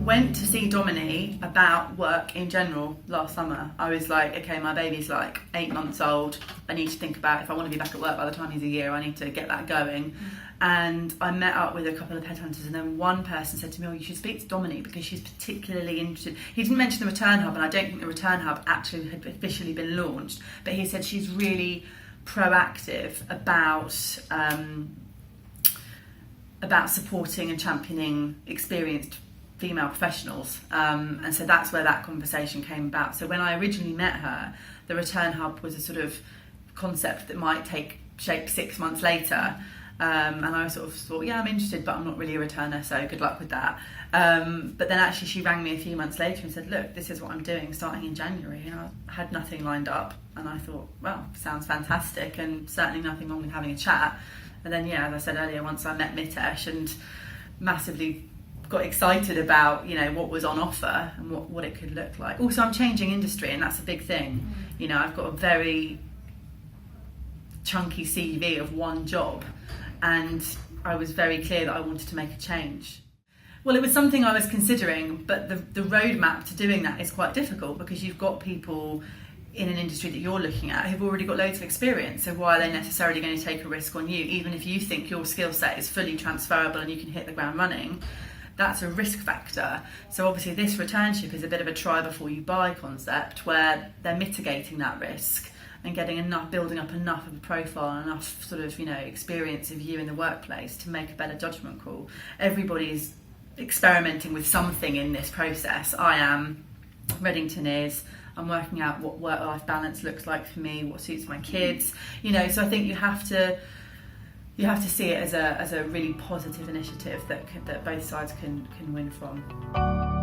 went to see Dominie about work in general last summer. I was like, okay, my baby's like 8 months old. I need to think about if I want to be back at work by the time he's a year, I need to get that going. And I met up with a couple of headhunters, and then one person said to me, oh, you should speak to Dominie because she's particularly interested. He didn't mention the Return Hub, and I don't think the Return Hub actually had officially been launched, but he said she's really proactive about supporting and championing experienced female professionals, and so that's where that conversation came about. So when I originally met her, the Return Hub was a sort of concept that might take shape 6 months later, and I sort of thought, yeah, I'm interested, but I'm not really a returner, so good luck with that. But then actually she rang me a few months later and said, look, this is what I'm doing starting in January, and I had nothing lined up, and I thought, well, sounds fantastic, and certainly nothing wrong with having a chat. And then, yeah, as I said earlier, once I met Mitesh and massively got excited about, you know, what was on offer and what it could look like. Also, I'm changing industry, and that's a big thing. You know, I've got a very chunky CV of one job, and I was very clear that I wanted to make a change. Well, it was something I was considering, but the roadmap to doing that is quite difficult because you've got people in an industry that you're looking at who've already got loads of experience, so why are they necessarily going to take a risk on you, even if you think your skill set is fully transferable and you can hit the ground running? That's a risk factor. So obviously this returnship is a bit of a try before you buy concept, where they're mitigating that risk and building up enough of a profile, enough sort of, you know, experience of you in the workplace to make a better judgment call. Everybody's experimenting with something in this process. I am, Redington is, I'm working out what work-life balance looks like for me, what suits my kids, you know. So I think you have to see it as a really positive initiative that both sides can win from.